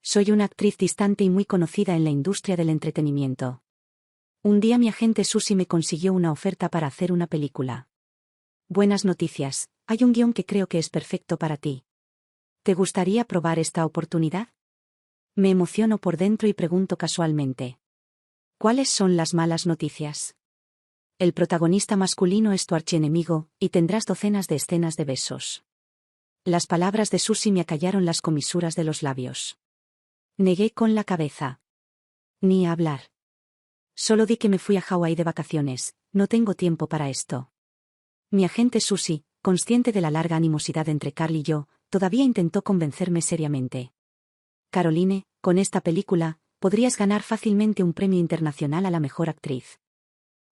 Soy una actriz distante y muy conocida en la industria del entretenimiento. Un día mi agente Susie me consiguió una oferta para hacer una película. Buenas noticias, hay un guión que creo que es perfecto para ti. ¿Te gustaría probar esta oportunidad? Me emociono por dentro y pregunto casualmente. ¿Cuáles son las malas noticias? El protagonista masculino es tu archienemigo, y tendrás docenas de escenas de besos. Las palabras de Susie me acallaron las comisuras de los labios. Negué con la cabeza. Ni hablar. Solo di que me fui a Hawái de vacaciones, no tengo tiempo para esto. Mi agente Susie, consciente de la larga animosidad entre Carl y yo, todavía intentó convencerme seriamente. Caroline, con esta película, podrías ganar fácilmente un premio internacional a la mejor actriz.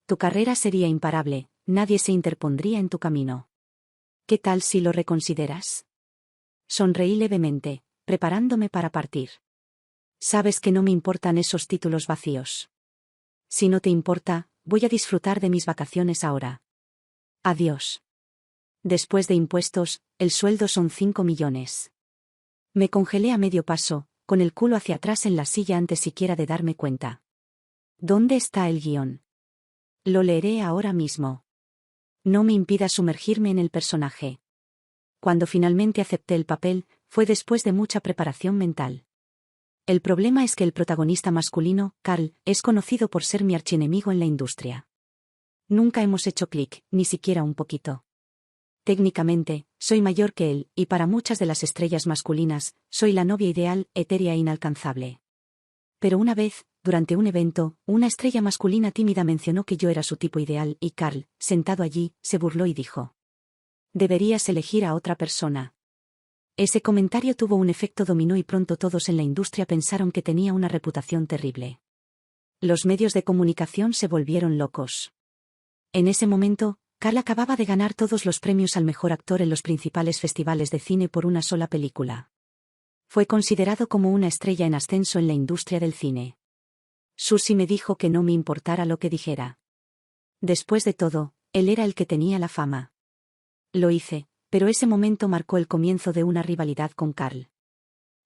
Tu carrera sería imparable, nadie se interpondría en tu camino. ¿Qué tal si lo reconsideras? Sonreí levemente, preparándome para partir. Sabes que no me importan esos títulos vacíos. Si no te importa, voy a disfrutar de mis vacaciones ahora. Adiós. Después de impuestos, el sueldo son 5 millones. Me congelé a medio paso, con el culo hacia atrás en la silla antes siquiera de darme cuenta. ¿Dónde está el guión? Lo leeré ahora mismo. No me impida sumergirme en el personaje. Cuando finalmente acepté el papel, fue después de mucha preparación mental. El problema es que el protagonista masculino, Carl, es conocido por ser mi archienemigo en la industria. Nunca hemos hecho clic, ni siquiera un poquito. Técnicamente, soy mayor que él, y para muchas de las estrellas masculinas, soy la novia ideal, etérea e inalcanzable. Pero una vez, durante un evento, una estrella masculina tímida mencionó que yo era su tipo ideal y Carl, sentado allí, se burló y dijo: «Deberías elegir a otra persona». Ese comentario tuvo un efecto dominó y pronto todos en la industria pensaron que tenía una reputación terrible. Los medios de comunicación se volvieron locos. En ese momento, Carl acababa de ganar todos los premios al mejor actor en los principales festivales de cine por una sola película. Fue considerado como una estrella en ascenso en la industria del cine. Susie me dijo que no me importara lo que dijera. Después de todo, él era el que tenía la fama. Lo hice, pero ese momento marcó el comienzo de una rivalidad con Carl.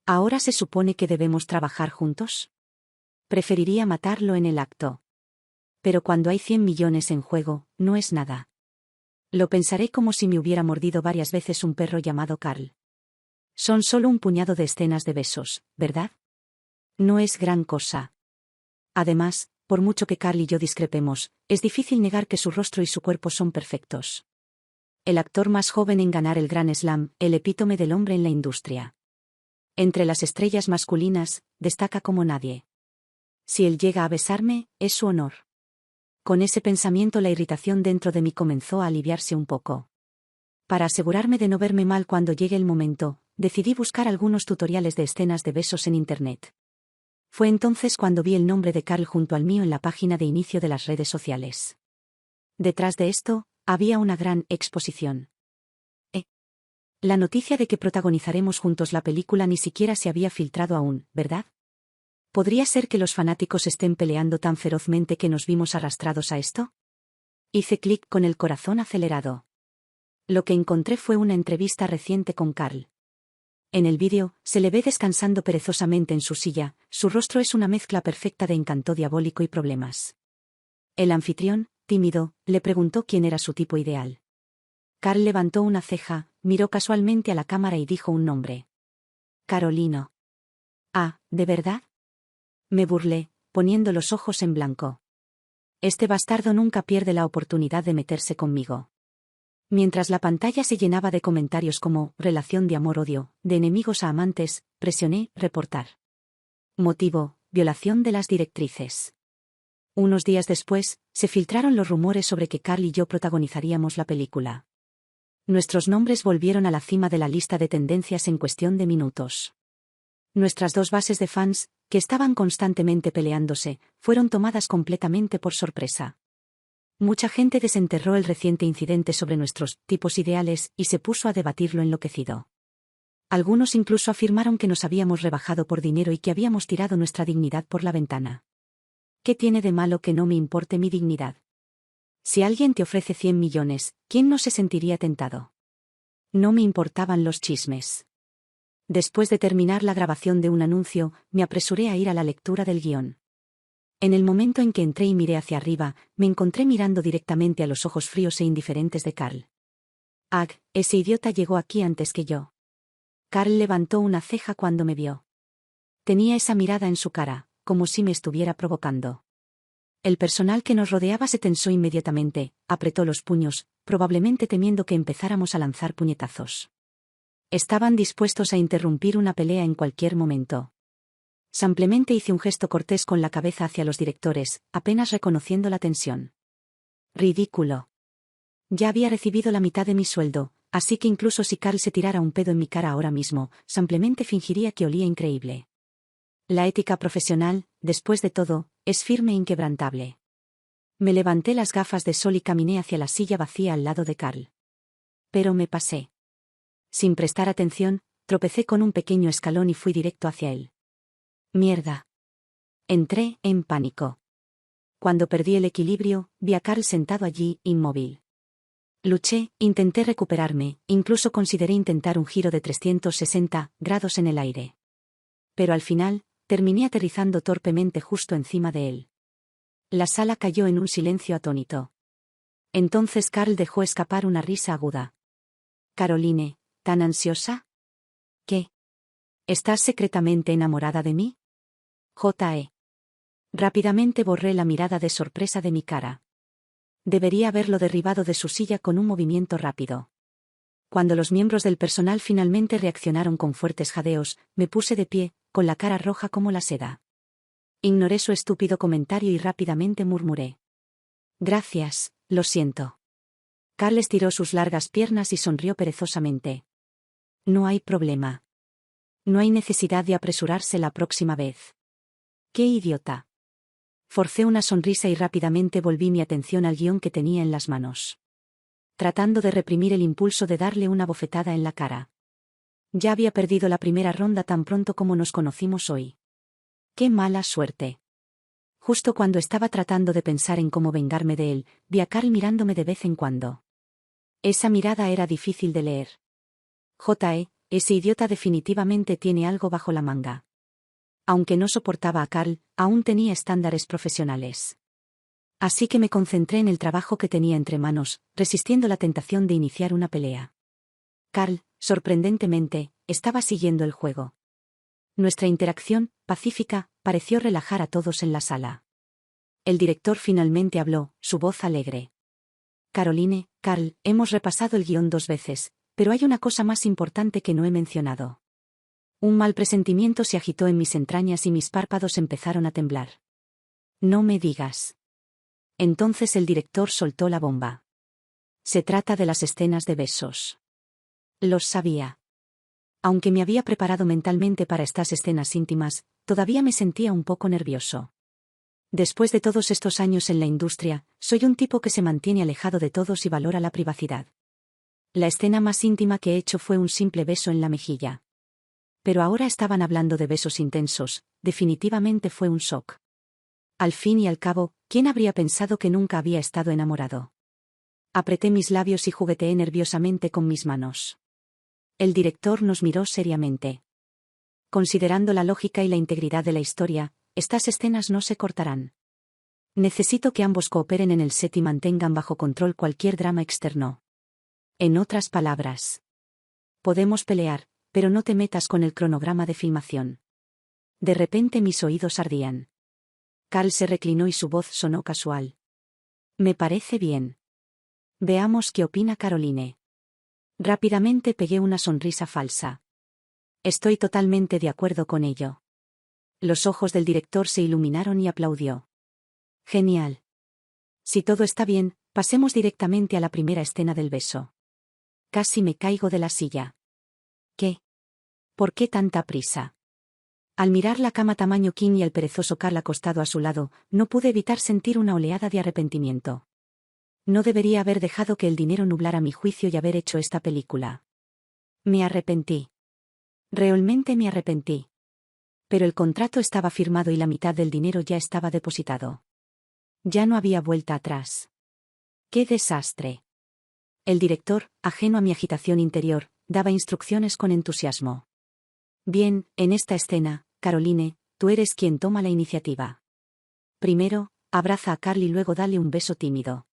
¿Ahora se supone que debemos trabajar juntos? Preferiría matarlo en el acto. Pero cuando hay 100 millones en juego, no es nada. Lo pensaré como si me hubiera mordido varias veces un perro llamado Carl. Son solo un puñado de escenas de besos, ¿verdad? No es gran cosa. Además, por mucho que Carl y yo discrepemos, es difícil negar que su rostro y su cuerpo son perfectos. El actor más joven en ganar el Grand Slam, el epítome del hombre en la industria. Entre las estrellas masculinas, destaca como nadie. Si él llega a besarme, es su honor. Con ese pensamiento la irritación dentro de mí comenzó a aliviarse un poco. Para asegurarme de no verme mal cuando llegue el momento, decidí buscar algunos tutoriales de escenas de besos en Internet. Fue entonces cuando vi el nombre de Carl junto al mío en la página de inicio de las redes sociales. Detrás de esto, había una gran exposición. La noticia de que protagonizaremos juntos la película ni siquiera se había filtrado aún, ¿verdad? ¿Podría ser que los fanáticos estén peleando tan ferozmente que nos vimos arrastrados a esto? Hice clic con el corazón acelerado. Lo que encontré fue una entrevista reciente con Carl. En el vídeo, se le ve descansando perezosamente en su silla, su rostro es una mezcla perfecta de encanto diabólico y problemas. El anfitrión, tímido, le preguntó quién era su tipo ideal. Carl levantó una ceja, miró casualmente a la cámara y dijo un nombre. Carolino. Ah, ¿de verdad? Me burlé, poniendo los ojos en blanco. Este bastardo nunca pierde la oportunidad de meterse conmigo. Mientras la pantalla se llenaba de comentarios como relación de amor-odio, de enemigos a amantes, presioné reportar. Motivo: violación de las directrices. Unos días después, se filtraron los rumores sobre que Carl y yo protagonizaríamos la película. Nuestros nombres volvieron a la cima de la lista de tendencias en cuestión de minutos. Nuestras dos bases de fans, que estaban constantemente peleándose, fueron tomadas completamente por sorpresa. Mucha gente desenterró el reciente incidente sobre nuestros tipos ideales y se puso a debatirlo enloquecido. Algunos incluso afirmaron que nos habíamos rebajado por dinero y que habíamos tirado nuestra dignidad por la ventana. ¿Qué tiene de malo que no me importe mi dignidad? Si alguien te ofrece 100 millones, ¿quién no se sentiría tentado? No me importaban los chismes. Después de terminar la grabación de un anuncio, me apresuré a ir a la lectura del guión. En el momento en que entré y miré hacia arriba, me encontré mirando directamente a los ojos fríos e indiferentes de Carl. Ag, ese idiota llegó aquí antes que yo. Carl levantó una ceja cuando me vio. Tenía esa mirada en su cara, como si me estuviera provocando. El personal que nos rodeaba se tensó inmediatamente, apretó los puños, probablemente temiendo que empezáramos a lanzar puñetazos. Estaban dispuestos a interrumpir una pelea en cualquier momento. Simplemente hice un gesto cortés con la cabeza hacia los directores, apenas reconociendo la tensión. Ridículo. Ya había recibido la mitad de mi sueldo, así que incluso si Carl se tirara un pedo en mi cara ahora mismo, simplemente fingiría que olía increíble. La ética profesional, después de todo, es firme e inquebrantable. Me levanté las gafas de sol y caminé hacia la silla vacía al lado de Carl. Pero me pasé. Sin prestar atención, tropecé con un pequeño escalón y fui directo hacia él. Mierda. Entré en pánico. Cuando perdí el equilibrio, vi a Carl sentado allí, inmóvil. Luché, intenté recuperarme, incluso consideré intentar un giro de 360 grados en el aire. Pero al final, terminé aterrizando torpemente justo encima de él. La sala cayó en un silencio atónito. Entonces Carl dejó escapar una risa aguda. Caroline, ¿tan ansiosa? ¿Qué? ¿Estás secretamente enamorada de mí? J.E. Rápidamente borré la mirada de sorpresa de mi cara. Debería haberlo derribado de su silla con un movimiento rápido. Cuando los miembros del personal finalmente reaccionaron con fuertes jadeos, me puse de pie, con la cara roja como la seda. Ignoré su estúpido comentario y rápidamente murmuré. Gracias, lo siento. Carl estiró sus largas piernas y sonrió perezosamente. No hay problema. No hay necesidad de apresurarse la próxima vez. ¡Qué idiota! Forcé una sonrisa y rápidamente volví mi atención al guión que tenía en las manos. Tratando de reprimir el impulso de darle una bofetada en la cara. Ya había perdido la primera ronda tan pronto como nos conocimos hoy. ¡Qué mala suerte! Justo cuando estaba tratando de pensar en cómo vengarme de él, vi a Carl mirándome de vez en cuando. Esa mirada era difícil de leer. J.E., ese idiota definitivamente tiene algo bajo la manga. Aunque no soportaba a Carl, aún tenía estándares profesionales. Así que me concentré en el trabajo que tenía entre manos, resistiendo la tentación de iniciar una pelea. Carl, sorprendentemente, estaba siguiendo el juego. Nuestra interacción, pacífica, pareció relajar a todos en la sala. El director finalmente habló, su voz alegre. Caroline, Carl, hemos repasado el guión 2 veces, pero hay una cosa más importante que no he mencionado. Un mal presentimiento se agitó en mis entrañas y mis párpados empezaron a temblar. No me digas. Entonces el director soltó la bomba. Se trata de las escenas de besos. Los sabía. Aunque me había preparado mentalmente para estas escenas íntimas, todavía me sentía un poco nervioso. Después de todos estos años en la industria, soy un tipo que se mantiene alejado de todos y valora la privacidad. La escena más íntima que he hecho fue un simple beso en la mejilla. Pero ahora estaban hablando de besos intensos, definitivamente fue un shock. Al fin y al cabo, ¿quién habría pensado que nunca había estado enamorado? Apreté mis labios y jugueteé nerviosamente con mis manos. El director nos miró seriamente. Considerando la lógica y la integridad de la historia, estas escenas no se cortarán. Necesito que ambos cooperen en el set y mantengan bajo control cualquier drama externo. En otras palabras, podemos pelear, pero no te metas con el cronograma de filmación. De repente mis oídos ardían. Carl se reclinó y su voz sonó casual. Me parece bien. Veamos qué opina Caroline. Rápidamente pegué una sonrisa falsa. Estoy totalmente de acuerdo con ello. Los ojos del director se iluminaron y aplaudió. Genial. Si todo está bien, pasemos directamente a la primera escena del beso. Casi me caigo de la silla. ¿Qué? ¿Por qué tanta prisa? Al mirar la cama tamaño king y el perezoso Carl acostado a su lado, no pude evitar sentir una oleada de arrepentimiento. No debería haber dejado que el dinero nublara mi juicio y haber hecho esta película. Me arrepentí. Realmente me arrepentí. Pero el contrato estaba firmado y la mitad del dinero ya estaba depositado. Ya no había vuelta atrás. ¡Qué desastre! El director, ajeno a mi agitación interior, daba instrucciones con entusiasmo. Bien, en esta escena, Caroline, tú eres quien toma la iniciativa. Primero, abraza a Carl y luego dale un beso tímido.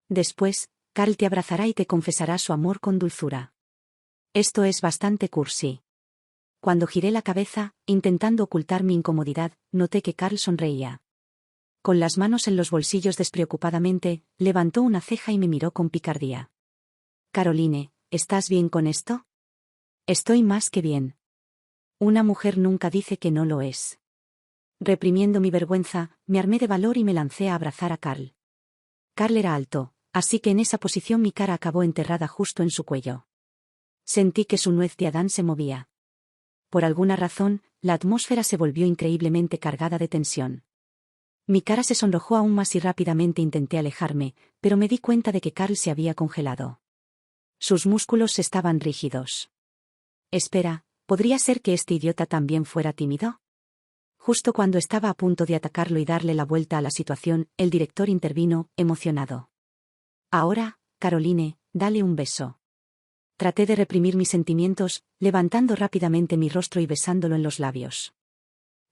Después, Carl te abrazará y te confesará su amor con dulzura. Esto es bastante cursi. Cuando giré la cabeza, intentando ocultar mi incomodidad, noté que Carl sonreía. Con las manos en los bolsillos despreocupadamente, levantó una ceja y me miró con picardía. Caroline, ¿estás bien con esto? Estoy más que bien. Una mujer nunca dice que no lo es. Reprimiendo mi vergüenza, me armé de valor y me lancé a abrazar a Carl. Carl era alto, así que en esa posición mi cara acabó enterrada justo en su cuello. Sentí que su nuez de Adán se movía. Por alguna razón, la atmósfera se volvió increíblemente cargada de tensión. Mi cara se sonrojó aún más y rápidamente intenté alejarme, pero me di cuenta de que Carl se había congelado. Sus músculos estaban rígidos. Espera, ¿podría ser que este idiota también fuera tímido? Justo cuando estaba a punto de atacarlo y darle la vuelta a la situación, el director intervino, emocionado. Ahora, Caroline, dale un beso. Traté de reprimir mis sentimientos, levantando rápidamente mi rostro y besándolo en los labios.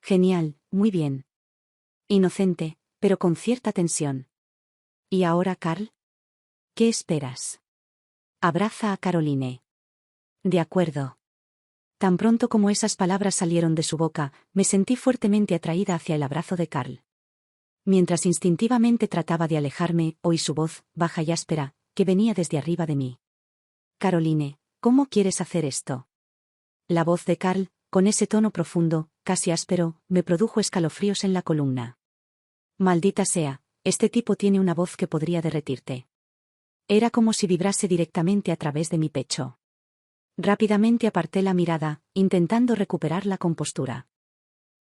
Genial, muy bien. Inocente, pero con cierta tensión. ¿Y ahora, Carl? ¿Qué esperas? Abraza a Caroline. De acuerdo. Tan pronto como esas palabras salieron de su boca, me sentí fuertemente atraída hacia el abrazo de Carl. Mientras instintivamente trataba de alejarme, oí su voz, baja y áspera, que venía desde arriba de mí. Caroline, ¿cómo quieres hacer esto? La voz de Carl, con ese tono profundo, casi áspero, me produjo escalofríos en la columna. Maldita sea, este tipo tiene una voz que podría derretirte. Era como si vibrase directamente a través de mi pecho. Rápidamente aparté la mirada, intentando recuperar la compostura.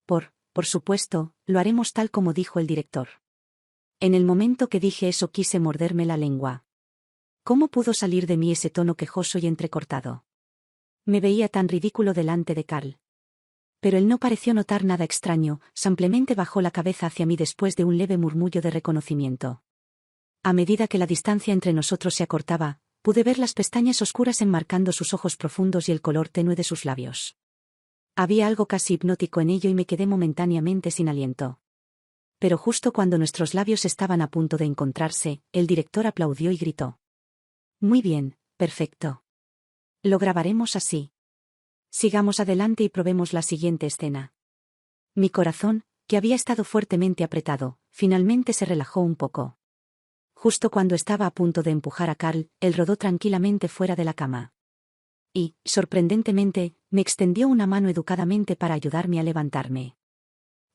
Por supuesto, lo haremos tal como dijo el director. En el momento que dije eso quise morderme la lengua. ¿Cómo pudo salir de mí ese tono quejoso y entrecortado? Me veía tan ridículo delante de Carl. Pero él no pareció notar nada extraño, simplemente bajó la cabeza hacia mí después de un leve murmullo de reconocimiento. A medida que la distancia entre nosotros se acortaba, pude ver las pestañas oscuras enmarcando sus ojos profundos y el color tenue de sus labios. Había algo casi hipnótico en ello y me quedé momentáneamente sin aliento. Pero justo cuando nuestros labios estaban a punto de encontrarse, el director aplaudió y gritó. Muy bien, perfecto. Lo grabaremos así. Sigamos adelante y probemos la siguiente escena. Mi corazón, que había estado fuertemente apretado, finalmente se relajó un poco. Justo cuando estaba a punto de empujar a Carl, él rodó tranquilamente fuera de la cama. Y, sorprendentemente, me extendió una mano educadamente para ayudarme a levantarme.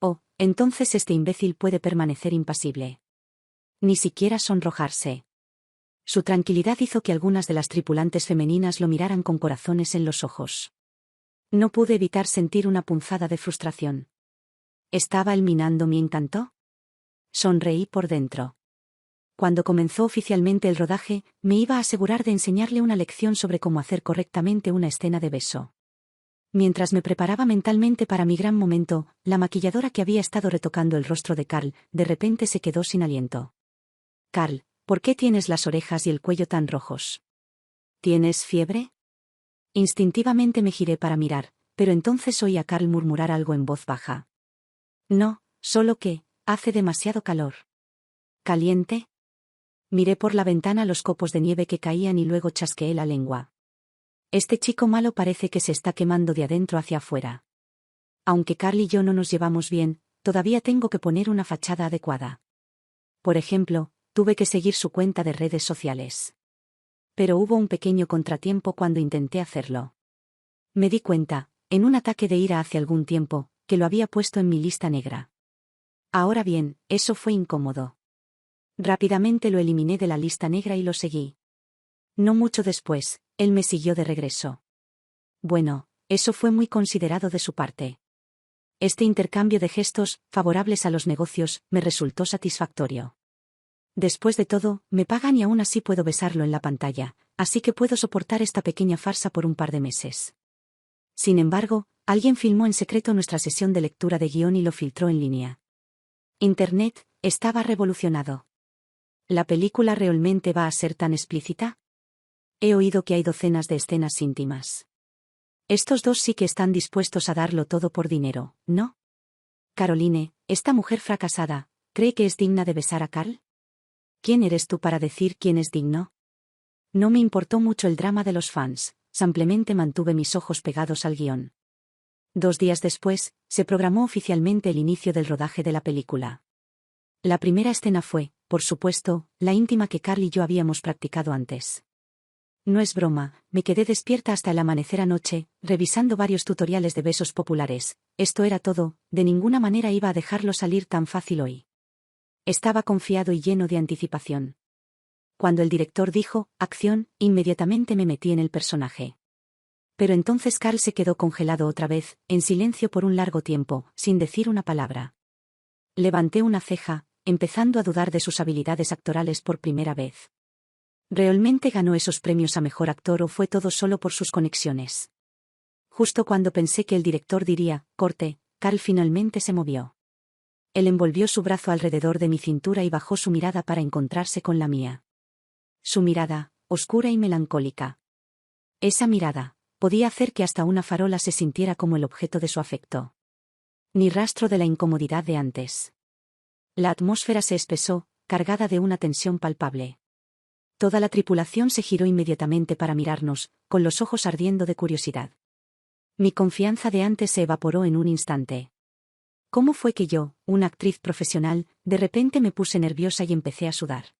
Oh, entonces este imbécil puede permanecer impasible. Ni siquiera sonrojarse. Su tranquilidad hizo que algunas de las tripulantes femeninas lo miraran con corazones en los ojos. No pude evitar sentir una punzada de frustración. ¿Estaba él minando mi encanto? Sonreí por dentro. Cuando comenzó oficialmente el rodaje, me iba a asegurar de enseñarle una lección sobre cómo hacer correctamente una escena de beso. Mientras me preparaba mentalmente para mi gran momento, la maquilladora que había estado retocando el rostro de Carl, de repente se quedó sin aliento. Carl, ¿por qué tienes las orejas y el cuello tan rojos? ¿Tienes fiebre? Instintivamente me giré para mirar, pero entonces oí a Carl murmurar algo en voz baja. No, solo que, hace demasiado calor. ¿Caliente? Miré por la ventana los copos de nieve que caían y luego chasqueé la lengua. Este chico malo parece que se está quemando de adentro hacia afuera. Aunque Carl y yo no nos llevamos bien, todavía tengo que poner una fachada adecuada. Por ejemplo, tuve que seguir su cuenta de redes sociales. Pero hubo un pequeño contratiempo cuando intenté hacerlo. Me di cuenta, en un ataque de ira hace algún tiempo, que lo había puesto en mi lista negra. Ahora bien, eso fue incómodo. Rápidamente lo eliminé de la lista negra y lo seguí. No mucho después, él me siguió de regreso. Bueno, eso fue muy considerado de su parte. Este intercambio de gestos, favorables a los negocios, me resultó satisfactorio. Después de todo, me pagan y aún así puedo besarlo en la pantalla, así que puedo soportar esta pequeña farsa por un par de meses. Sin embargo, alguien filmó en secreto nuestra sesión de lectura de guión y lo filtró en línea. Internet estaba revolucionado. ¿La película realmente va a ser tan explícita? He oído que hay docenas de escenas íntimas. Estos dos sí que están dispuestos a darlo todo por dinero, ¿no? Caroline, esta mujer fracasada, ¿cree que es digna de besar a Carl? ¿Quién eres tú para decir quién es digno? No me importó mucho el drama de los fans, simplemente mantuve mis ojos pegados al guión. 2 días después, se programó oficialmente el inicio del rodaje de la película. La primera escena fue, por supuesto, la íntima que Carl y yo habíamos practicado antes. No es broma, me quedé despierta hasta el amanecer anoche, revisando varios tutoriales de besos populares. Esto era todo, de ninguna manera iba a dejarlo salir tan fácil hoy. Estaba confiado y lleno de anticipación. Cuando el director dijo, acción, inmediatamente me metí en el personaje. Pero entonces Carl se quedó congelado otra vez, en silencio por un largo tiempo, sin decir una palabra. Levanté una ceja, empezando a dudar de sus habilidades actorales por primera vez. ¿Realmente ganó esos premios a mejor actor o fue todo solo por sus conexiones? Justo cuando pensé que el director diría, corte, Carl finalmente se movió. Él envolvió su brazo alrededor de mi cintura y bajó su mirada para encontrarse con la mía. Su mirada, oscura y melancólica. Esa mirada podía hacer que hasta una farola se sintiera como el objeto de su afecto. Ni rastro de la incomodidad de antes. La atmósfera se espesó, cargada de una tensión palpable. Toda la tripulación se giró inmediatamente para mirarnos, con los ojos ardiendo de curiosidad. Mi confianza de antes se evaporó en un instante. ¿Cómo fue que yo, una actriz profesional, de repente me puse nerviosa y empecé a sudar?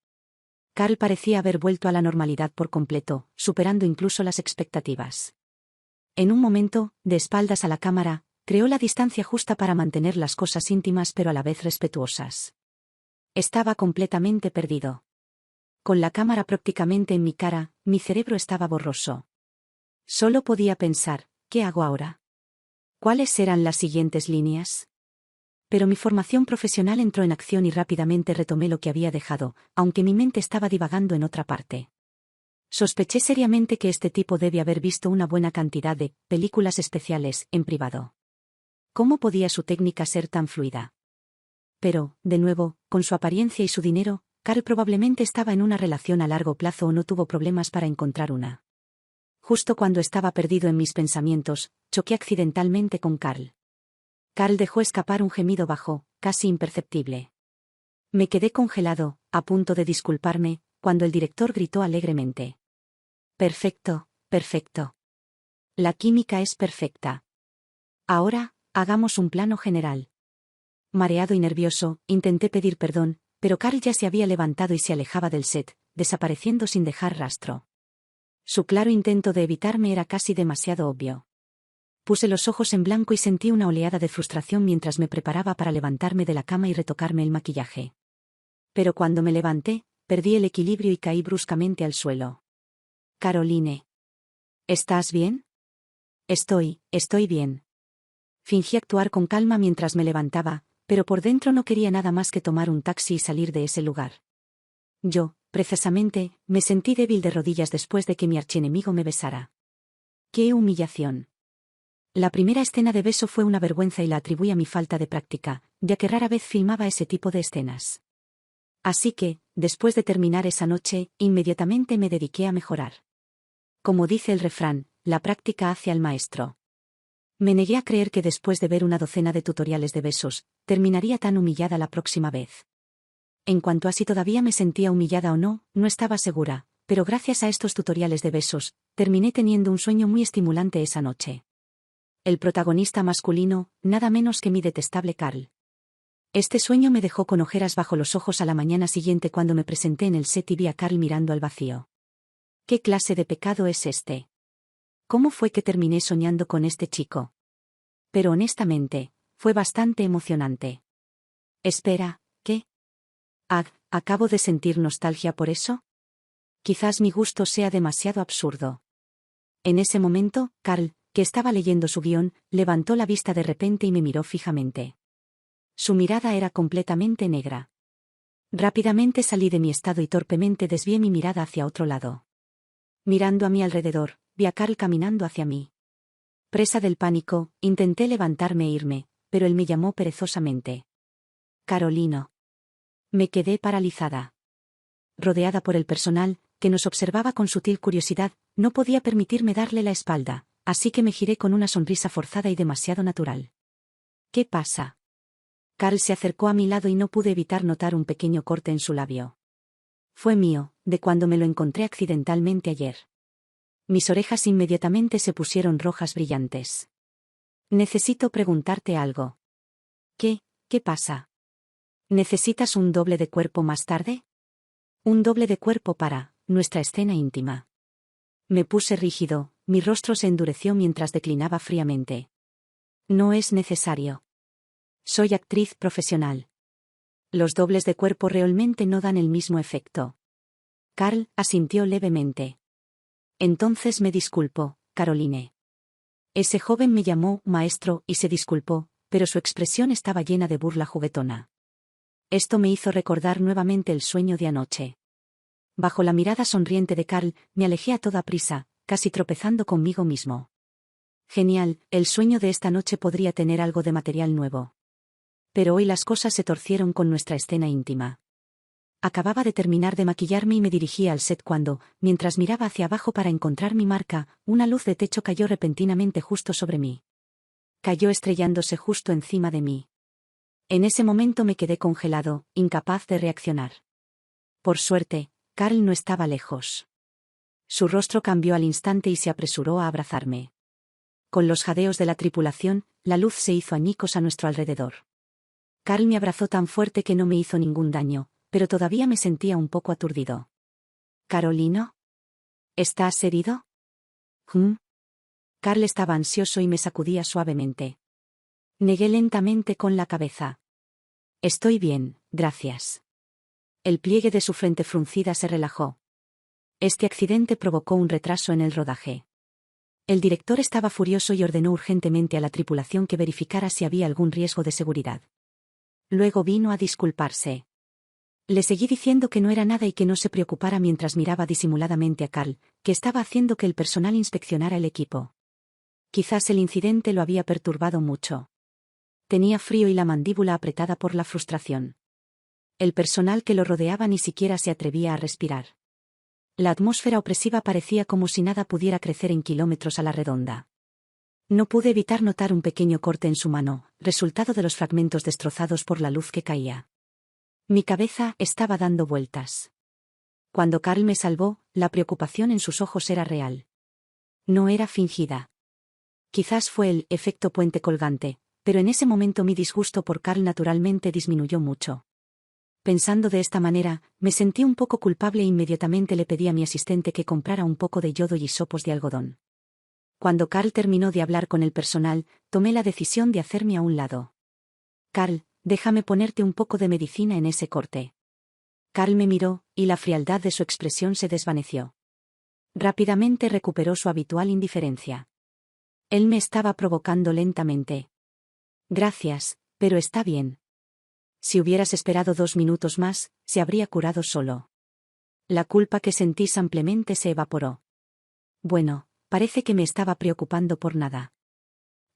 Carl parecía haber vuelto a la normalidad por completo, superando incluso las expectativas. En un momento, de espaldas a la cámara, creó la distancia justa para mantener las cosas íntimas pero a la vez respetuosas. Estaba completamente perdido. Con la cámara prácticamente en mi cara, mi cerebro estaba borroso. Solo podía pensar, ¿qué hago ahora? ¿Cuáles eran las siguientes líneas? Pero mi formación profesional entró en acción y rápidamente retomé lo que había dejado, aunque mi mente estaba divagando en otra parte. Sospeché seriamente que este tipo debe haber visto una buena cantidad de películas especiales en privado. ¿Cómo podía su técnica ser tan fluida? Pero, de nuevo, con su apariencia y su dinero, Carl probablemente estaba en una relación a largo plazo o no tuvo problemas para encontrar una. Justo cuando estaba perdido en mis pensamientos, choqué accidentalmente con Carl. Carl dejó escapar un gemido bajo, casi imperceptible. Me quedé congelado, a punto de disculparme, cuando el director gritó alegremente. Perfecto, perfecto. La química es perfecta. Ahora, hagamos un plano general. Mareado y nervioso, intenté pedir perdón, pero Carl ya se había levantado y se alejaba del set, desapareciendo sin dejar rastro. Su claro intento de evitarme era casi demasiado obvio. Puse los ojos en blanco y sentí una oleada de frustración mientras me preparaba para levantarme de la cama y retocarme el maquillaje. Pero cuando me levanté, perdí el equilibrio y caí bruscamente al suelo. Caroline. ¿Estás bien? Estoy bien. Fingí actuar con calma mientras me levantaba, pero por dentro no quería nada más que tomar un taxi y salir de ese lugar. Yo, precisamente, me sentí débil de rodillas después de que mi archienemigo me besara. ¡Qué humillación! La primera escena de beso fue una vergüenza y la atribuí a mi falta de práctica, ya que rara vez filmaba ese tipo de escenas. Así que, después de terminar esa noche, inmediatamente me dediqué a mejorar. Como dice el refrán, la práctica hace al maestro. Me negué a creer que después de ver una docena de tutoriales de besos, terminaría tan humillada la próxima vez. En cuanto a si todavía me sentía humillada o no, no estaba segura, pero gracias a estos tutoriales de besos, terminé teniendo un sueño muy estimulante esa noche. El protagonista masculino, nada menos que mi detestable Carl. Este sueño me dejó con ojeras bajo los ojos a la mañana siguiente cuando me presenté en el set y vi a Carl mirando al vacío. ¿Qué clase de pecado es este? ¿Cómo fue que terminé soñando con este chico? Pero honestamente, fue bastante emocionante. Espera, ¿qué? ¿Acabo de sentir nostalgia por eso? Quizás mi gusto sea demasiado absurdo. En ese momento, Carl, que estaba leyendo su guión, levantó la vista de repente y me miró fijamente. Su mirada era completamente negra. Rápidamente salí de mi estado y torpemente desvié mi mirada hacia otro lado. Mirando a mi alrededor, vi a Carl caminando hacia mí. Presa del pánico, intenté levantarme e irme, pero él me llamó perezosamente. Carolino. Me quedé paralizada. Rodeada por el personal, que nos observaba con sutil curiosidad, no podía permitirme darle la espalda, así que me giré con una sonrisa forzada y demasiado natural. ¿Qué pasa? Carl se acercó a mi lado y no pude evitar notar un pequeño corte en su labio. Fue mío, de cuando me lo encontré accidentalmente ayer. Mis orejas inmediatamente se pusieron rojas brillantes. Necesito preguntarte algo. ¿Qué pasa? ¿Necesitas un doble de cuerpo más tarde? Un doble de cuerpo para nuestra escena íntima. Me puse rígido, mi rostro se endureció mientras declinaba fríamente. No es necesario. Soy actriz profesional. Los dobles de cuerpo realmente no dan el mismo efecto. Carl asintió levemente. Entonces me disculpo, Caroline. Ese joven me llamó maestro y se disculpó, pero su expresión estaba llena de burla juguetona. Esto me hizo recordar nuevamente el sueño de anoche. Bajo la mirada sonriente de Carl, me alejé a toda prisa, casi tropezando conmigo mismo. Genial, el sueño de esta noche podría tener algo de material nuevo. Pero hoy las cosas se torcieron con nuestra escena íntima. Acababa de terminar de maquillarme y me dirigía al set cuando, mientras miraba hacia abajo para encontrar mi marca, una luz de techo cayó repentinamente justo sobre mí. Cayó estrellándose justo encima de mí. En ese momento me quedé congelado, incapaz de reaccionar. Por suerte, Carl no estaba lejos. Su rostro cambió al instante y se apresuró a abrazarme. Con los jadeos de la tripulación, la luz se hizo añicos a nuestro alrededor. Carl me abrazó tan fuerte que no me hizo ningún daño, pero todavía me sentía un poco aturdido. ¿Carolino? ¿Estás herido? Carl estaba ansioso y me sacudía suavemente. Negué lentamente con la cabeza. Estoy bien, gracias. El pliegue de su frente fruncida se relajó. Este accidente provocó un retraso en el rodaje. El director estaba furioso y ordenó urgentemente a la tripulación que verificara si había algún riesgo de seguridad. Luego vino a disculparse. Le seguí diciendo que no era nada y que no se preocupara mientras miraba disimuladamente a Carl, que estaba haciendo que el personal inspeccionara el equipo. Quizás el incidente lo había perturbado mucho. Tenía frío y la mandíbula apretada por la frustración. El personal que lo rodeaba ni siquiera se atrevía a respirar. La atmósfera opresiva parecía como si nada pudiera crecer en kilómetros a la redonda. No pude evitar notar un pequeño corte en su mano, resultado de los fragmentos destrozados por la luz que caía. Mi cabeza estaba dando vueltas. Cuando Carl me salvó, la preocupación en sus ojos era real. No era fingida. Quizás fue el efecto puente colgante, pero en ese momento mi disgusto por Carl naturalmente disminuyó mucho. Pensando de esta manera, me sentí un poco culpable e inmediatamente le pedí a mi asistente que comprara un poco de yodo y hisopos de algodón. Cuando Carl terminó de hablar con el personal, tomé la decisión de hacerme a un lado. Carl, déjame ponerte un poco de medicina en ese corte. Carl me miró, y la frialdad de su expresión se desvaneció. Rápidamente recuperó su habitual indiferencia. Él me estaba provocando lentamente. Gracias, pero está bien. Si hubieras esperado 2 minutos más, se habría curado solo. La culpa que sentí ampliamente se evaporó. Bueno, parece que me estaba preocupando por nada.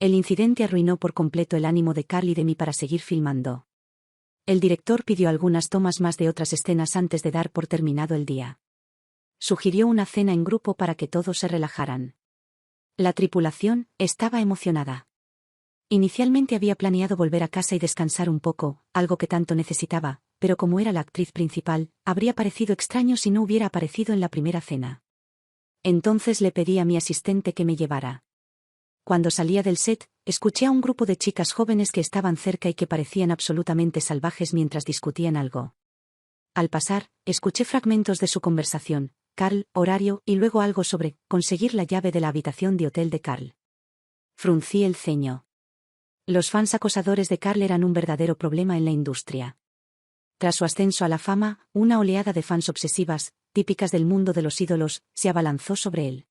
El incidente arruinó por completo el ánimo de Carl y de mí para seguir filmando. El director pidió algunas tomas más de otras escenas antes de dar por terminado el día. Sugirió una cena en grupo para que todos se relajaran. La tripulación estaba emocionada. Inicialmente había planeado volver a casa y descansar un poco, algo que tanto necesitaba, pero como era la actriz principal, habría parecido extraño si no hubiera aparecido en la primera cena. Entonces le pedí a mi asistente que me llevara. Cuando salía del set, escuché a un grupo de chicas jóvenes que estaban cerca y que parecían absolutamente salvajes mientras discutían algo. Al pasar, escuché fragmentos de su conversación, Carl, horario y luego algo sobre conseguir la llave de la habitación de hotel de Carl. Fruncí el ceño. Los fans acosadores de Carl eran un verdadero problema en la industria. Tras su ascenso a la fama, una oleada de fans obsesivas, típicas del mundo de los ídolos, se abalanzó sobre él.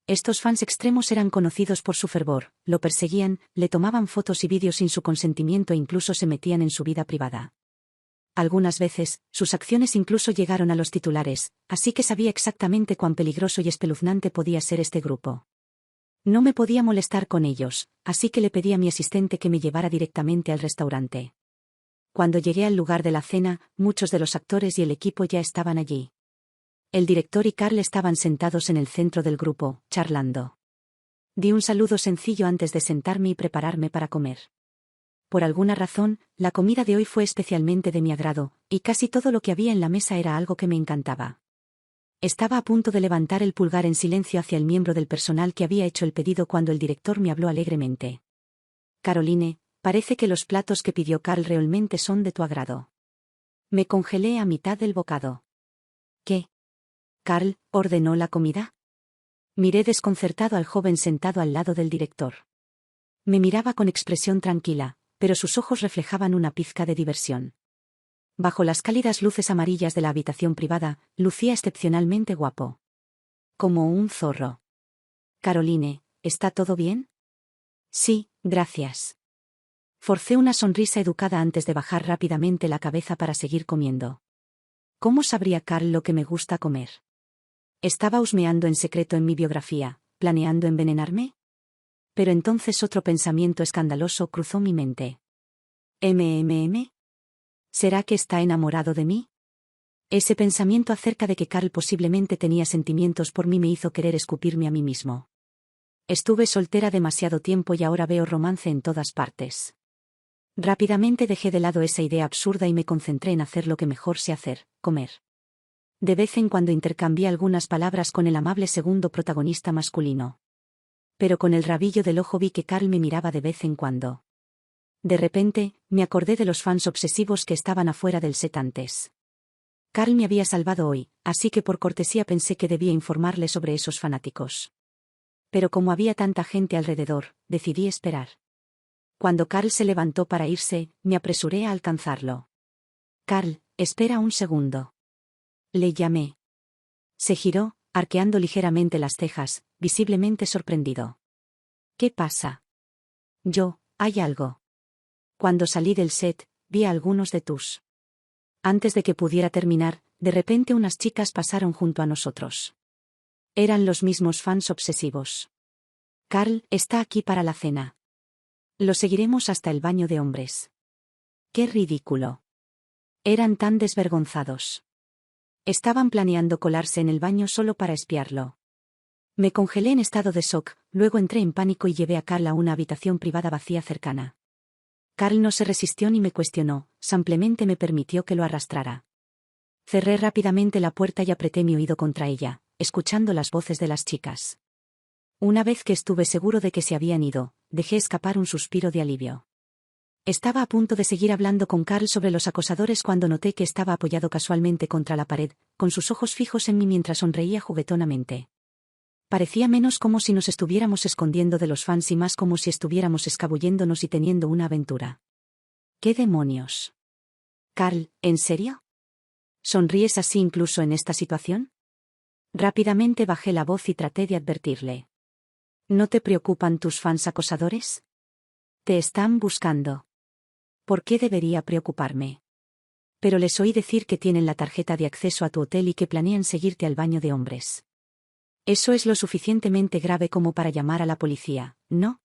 Estos fans extremos eran conocidos por su fervor, lo perseguían, le tomaban fotos y vídeos sin su consentimiento e incluso se metían en su vida privada. Algunas veces, sus acciones incluso llegaron a los titulares, así que sabía exactamente cuán peligroso y espeluznante podía ser este grupo. No me podía molestar con ellos, así que le pedí a mi asistente que me llevara directamente al restaurante. Cuando llegué al lugar de la cena, muchos de los actores y el equipo ya estaban allí. El director y Carl estaban sentados en el centro del grupo, charlando. Di un saludo sencillo antes de sentarme y prepararme para comer. Por alguna razón, la comida de hoy fue especialmente de mi agrado, y casi todo lo que había en la mesa era algo que me encantaba. Estaba a punto de levantar el pulgar en silencio hacia el miembro del personal que había hecho el pedido cuando el director me habló alegremente. Caroline, parece que los platos que pidió Carl realmente son de tu agrado. Me congelé a mitad del bocado. ¿Qué? ¿Carl ordenó la comida? Miré desconcertado al joven sentado al lado del director. Me miraba con expresión tranquila, pero sus ojos reflejaban una pizca de diversión. Bajo las cálidas luces amarillas de la habitación privada, lucía excepcionalmente guapo. Como un zorro. Caroline, ¿está todo bien? Sí, gracias. Forcé una sonrisa educada antes de bajar rápidamente la cabeza para seguir comiendo. ¿Cómo sabría Carl lo que me gusta comer? ¿Estaba husmeando en secreto en mi biografía, planeando envenenarme? Pero entonces otro pensamiento escandaloso cruzó mi mente. ¿MMM? ¿Será que está enamorado de mí? Ese pensamiento acerca de que Carl posiblemente tenía sentimientos por mí me hizo querer escupirme a mí mismo. Estuve soltera demasiado tiempo y ahora veo romance en todas partes. Rápidamente dejé de lado esa idea absurda y me concentré en hacer lo que mejor sé hacer, comer. De vez en cuando intercambié algunas palabras con el amable segundo protagonista masculino. Pero con el rabillo del ojo vi que Carl me miraba de vez en cuando. De repente, me acordé de los fans obsesivos que estaban afuera del set antes. Carl me había salvado hoy, así que por cortesía pensé que debía informarle sobre esos fanáticos. Pero como había tanta gente alrededor, decidí esperar. Cuando Carl se levantó para irse, me apresuré a alcanzarlo. Carl, espera un segundo. Le llamé. Se giró, arqueando ligeramente las cejas, visiblemente sorprendido. ¿Qué pasa? Hay algo. Cuando salí del set, vi a algunos de tus. Antes de que pudiera terminar, de repente unas chicas pasaron junto a nosotros. Eran los mismos fans obsesivos. Carl está aquí para la cena. Lo seguiremos hasta el baño de hombres. ¡Qué ridículo! Eran tan desvergonzados. Estaban planeando colarse en el baño solo para espiarlo. Me congelé en estado de shock, luego entré en pánico y llevé a Carl a una habitación privada vacía cercana. Carl no se resistió ni me cuestionó, simplemente me permitió que lo arrastrara. Cerré rápidamente la puerta y apreté mi oído contra ella, escuchando las voces de las chicas. Una vez que estuve seguro de que se habían ido, dejé escapar un suspiro de alivio. Estaba a punto de seguir hablando con Carl sobre los acosadores cuando noté que estaba apoyado casualmente contra la pared, con sus ojos fijos en mí mientras sonreía juguetonamente. Parecía menos como si nos estuviéramos escondiendo de los fans y más como si estuviéramos escabulléndonos y teniendo una aventura. ¿Qué demonios? Carl, ¿en serio? ¿Sonríes así incluso en esta situación? Rápidamente bajé la voz y traté de advertirle. ¿No te preocupan tus fans acosadores? Te están buscando. ¿Por qué debería preocuparme? Pero les oí decir que tienen la tarjeta de acceso a tu hotel y que planean seguirte al baño de hombres. Eso es lo suficientemente grave como para llamar a la policía, ¿no?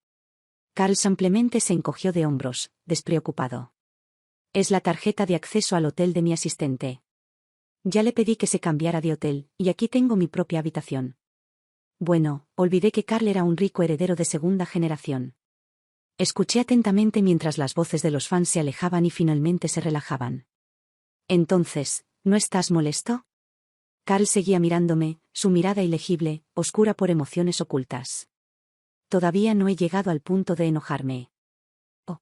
Carl simplemente se encogió de hombros, despreocupado. Es la tarjeta de acceso al hotel de mi asistente. Ya le pedí que se cambiara de hotel, y aquí tengo mi propia habitación. Bueno, olvidé que Carl era un rico heredero de segunda generación. Escuché atentamente mientras las voces de los fans se alejaban y finalmente se relajaban. Entonces, ¿no estás molesto? Carl seguía mirándome, su mirada ilegible, oscura por emociones ocultas. Todavía no he llegado al punto de enojarme. Oh.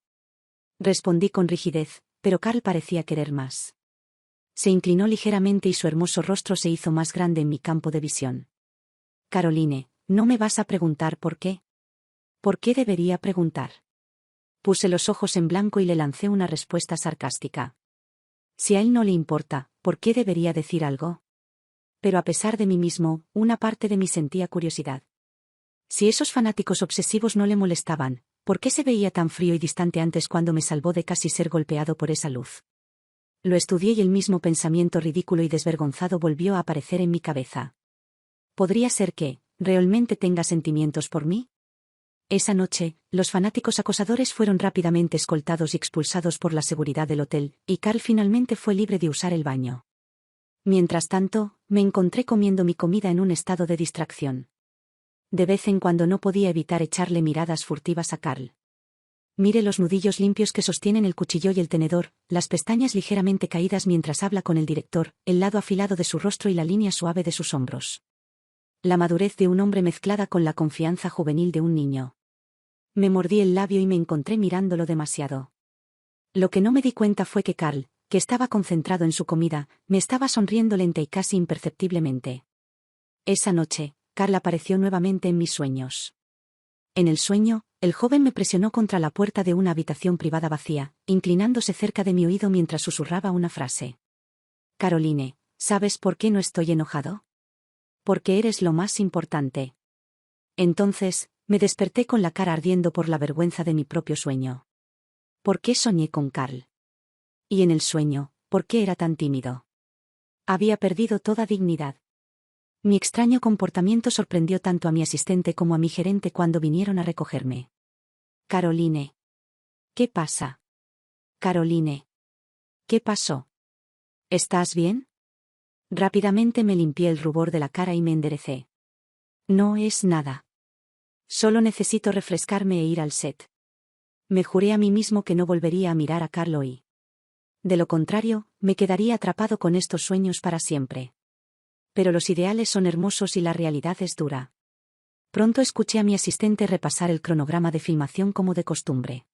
Respondí con rigidez, pero Carl parecía querer más. Se inclinó ligeramente y su hermoso rostro se hizo más grande en mi campo de visión. Caroline, ¿no me vas a preguntar por qué? ¿Por qué debería preguntar? Puse los ojos en blanco y le lancé una respuesta sarcástica. Si a él no le importa, ¿por qué debería decir algo? Pero a pesar de mí mismo, una parte de mí sentía curiosidad. Si esos fanáticos obsesivos no le molestaban, ¿por qué se veía tan frío y distante antes cuando me salvó de casi ser golpeado por esa luz? Lo estudié y el mismo pensamiento ridículo y desvergonzado volvió a aparecer en mi cabeza. ¿Podría ser que, realmente tenga sentimientos por mí? Esa noche, los fanáticos acosadores fueron rápidamente escoltados y expulsados por la seguridad del hotel, y Carl finalmente fue libre de usar el baño. Mientras tanto, me encontré comiendo mi comida en un estado de distracción. De vez en cuando no podía evitar echarle miradas furtivas a Carl. Mire los nudillos limpios que sostienen el cuchillo y el tenedor, las pestañas ligeramente caídas mientras habla con el director, el lado afilado de su rostro y la línea suave de sus hombros. La madurez de un hombre mezclada con la confianza juvenil de un niño. Me mordí el labio y me encontré mirándolo demasiado. Lo que no me di cuenta fue que Carl, que estaba concentrado en su comida, me estaba sonriendo lenta y casi imperceptiblemente. Esa noche, Carl apareció nuevamente en mis sueños. En el sueño, el joven me presionó contra la puerta de una habitación privada vacía, inclinándose cerca de mi oído mientras susurraba una frase. Caroline, ¿sabes por qué no estoy enojado? Porque eres lo más importante. Entonces, me desperté con la cara ardiendo por la vergüenza de mi propio sueño. ¿Por qué soñé con Carl? Y en el sueño, ¿por qué era tan tímido? Había perdido toda dignidad. Mi extraño comportamiento sorprendió tanto a mi asistente como a mi gerente cuando vinieron a recogerme. Caroline. ¿Qué pasa? Caroline. ¿Qué pasó? ¿Estás bien? Rápidamente me limpié el rubor de la cara y me enderecé. No es nada. Solo necesito refrescarme e ir al set. Me juré a mí mismo que no volvería a mirar a Carl hoy. De lo contrario, me quedaría atrapado con estos sueños para siempre. Pero los ideales son hermosos y la realidad es dura. Pronto escuché a mi asistente repasar el cronograma de filmación como de costumbre.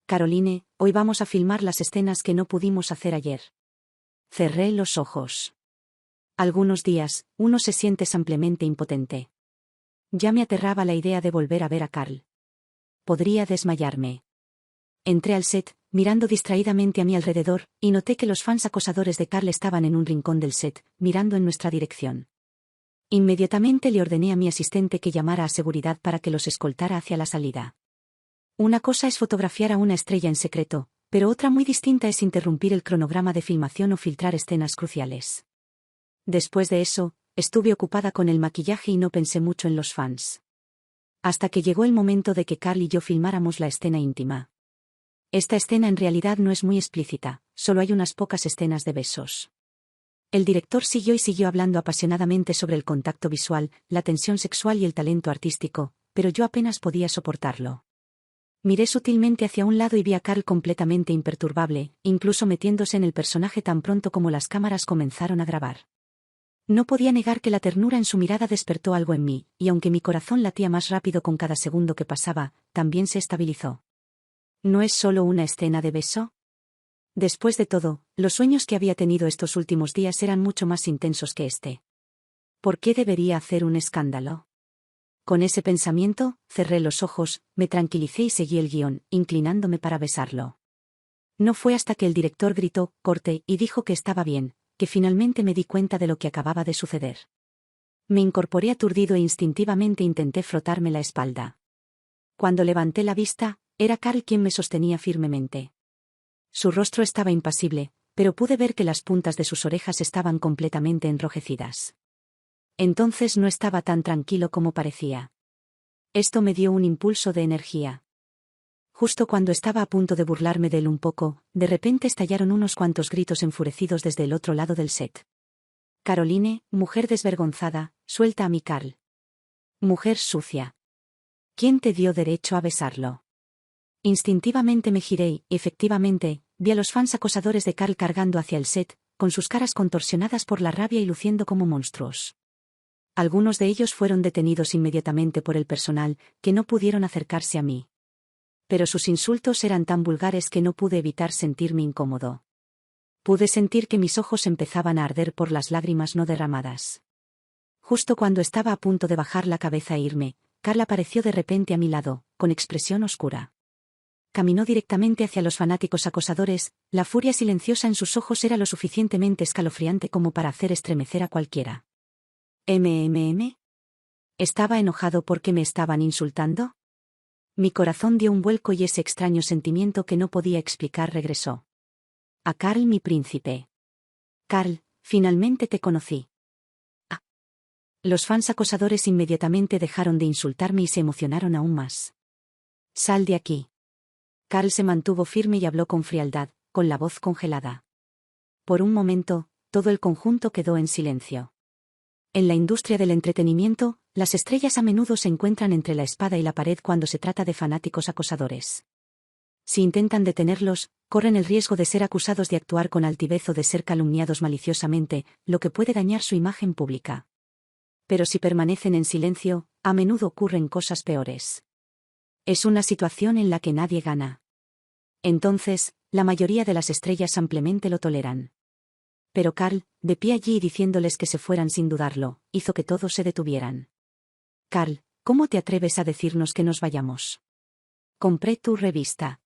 Caroline, hoy vamos a filmar las escenas que no pudimos hacer ayer. Cerré los ojos. Algunos días, uno se siente ampliamente impotente. Ya me aterraba la idea de volver a ver a Carl. Podría desmayarme. Entré al set, mirando distraídamente a mi alrededor, y noté que los fans acosadores de Carl estaban en un rincón del set, mirando en nuestra dirección. Inmediatamente le ordené a mi asistente que llamara a seguridad para que los escoltara hacia la salida. Una cosa es fotografiar a una estrella en secreto, pero otra muy distinta es interrumpir el cronograma de filmación o filtrar escenas cruciales. Después de eso, estuve ocupada con el maquillaje y no pensé mucho en los fans. Hasta que llegó el momento de que Carl y yo filmáramos la escena íntima. Esta escena en realidad no es muy explícita, solo hay unas pocas escenas de besos. El director siguió hablando apasionadamente sobre el contacto visual, la tensión sexual y el talento artístico, pero yo apenas podía soportarlo. Miré sutilmente hacia un lado y vi a Carl completamente imperturbable, incluso metiéndose en el personaje tan pronto como las cámaras comenzaron a grabar. No podía negar que la ternura en su mirada despertó algo en mí, y aunque mi corazón latía más rápido con cada segundo que pasaba, también se estabilizó. ¿No es solo una escena de beso? Después de todo, los sueños que había tenido estos últimos días eran mucho más intensos que este. ¿Por qué debería hacer un escándalo? Con ese pensamiento, cerré los ojos, me tranquilicé y seguí el guión, inclinándome para besarlo. No fue hasta que el director gritó, corte, y dijo que estaba bien, que finalmente me di cuenta de lo que acababa de suceder. Me incorporé aturdido e instintivamente intenté frotarme la espalda. Cuando levanté la vista, era Carl quien me sostenía firmemente. Su rostro estaba impasible, pero pude ver que las puntas de sus orejas estaban completamente enrojecidas. Entonces no estaba tan tranquilo como parecía. Esto me dio un impulso de energía. Justo cuando estaba a punto de burlarme de él un poco, de repente estallaron unos cuantos gritos enfurecidos desde el otro lado del set. Caroline, mujer desvergonzada, suelta a mi Carl. Mujer sucia. ¿Quién te dio derecho a besarlo? Instintivamente me giré y, efectivamente, vi a los fans acosadores de Carl cargando hacia el set, con sus caras contorsionadas por la rabia y luciendo como monstruos. Algunos de ellos fueron detenidos inmediatamente por el personal, que no pudieron acercarse a mí. Pero sus insultos eran tan vulgares que no pude evitar sentirme incómodo. Pude sentir que mis ojos empezaban a arder por las lágrimas no derramadas. Justo cuando estaba a punto de bajar la cabeza e irme, Carl apareció de repente a mi lado, con expresión oscura. Caminó directamente hacia los fanáticos acosadores, la furia silenciosa en sus ojos era lo suficientemente escalofriante como para hacer estremecer a cualquiera. ¿Estaba enojado porque me estaban insultando? Mi corazón dio un vuelco y ese extraño sentimiento que no podía explicar regresó. A Carl, mi príncipe. Carl, finalmente te conocí. Ah. Los fans acosadores inmediatamente dejaron de insultarme y se emocionaron aún más. Sal de aquí. Carl se mantuvo firme y habló con frialdad, con la voz congelada. Por un momento, todo el conjunto quedó en silencio. En la industria del entretenimiento, las estrellas a menudo se encuentran entre la espada y la pared cuando se trata de fanáticos acosadores. Si intentan detenerlos, corren el riesgo de ser acusados de actuar con altivez o de ser calumniados maliciosamente, lo que puede dañar su imagen pública. Pero si permanecen en silencio, a menudo ocurren cosas peores. Es una situación en la que nadie gana. Entonces, la mayoría de las estrellas ampliamente lo toleran. Pero Carl, de pie allí y diciéndoles que se fueran sin dudarlo, hizo que todos se detuvieran. Carl, ¿cómo te atreves a decirnos que nos vayamos? Compré tu revista.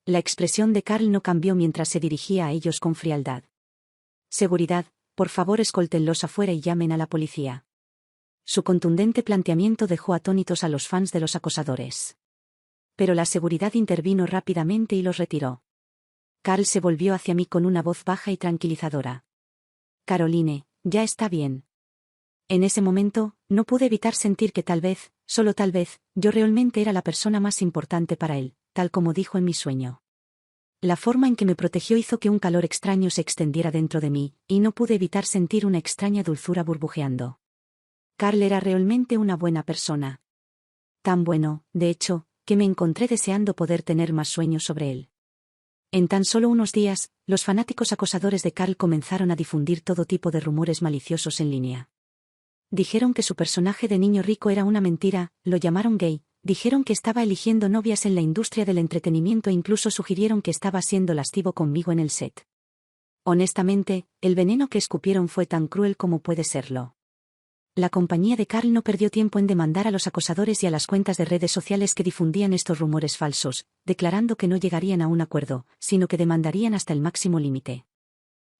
La expresión de Carl no cambió mientras se dirigía a ellos con frialdad. Seguridad, por favor escóltenlos afuera y llamen a la policía. Su contundente planteamiento dejó atónitos a los fans de los acosadores. Pero la seguridad intervino rápidamente y los retiró. Carl se volvió hacia mí con una voz baja y tranquilizadora. Caroline, ya está bien. En ese momento, no pude evitar sentir que tal vez, solo tal vez, yo realmente era la persona más importante para él, tal como dijo en mi sueño. La forma en que me protegió hizo que un calor extraño se extendiera dentro de mí, y no pude evitar sentir una extraña dulzura burbujeando. Carl era realmente una buena persona. Tan bueno, de hecho, que me encontré deseando poder tener más sueños sobre él. En tan solo unos días, los fanáticos acosadores de Carl comenzaron a difundir todo tipo de rumores maliciosos en línea. Dijeron que su personaje de niño rico era una mentira, lo llamaron gay, dijeron que estaba eligiendo novias en la industria del entretenimiento e incluso sugirieron que estaba siendo lascivo conmigo en el set. Honestamente, el veneno que escupieron fue tan cruel como puede serlo. La compañía de Carl no perdió tiempo en demandar a los acosadores y a las cuentas de redes sociales que difundían estos rumores falsos, declarando que no llegarían a un acuerdo, sino que demandarían hasta el máximo límite.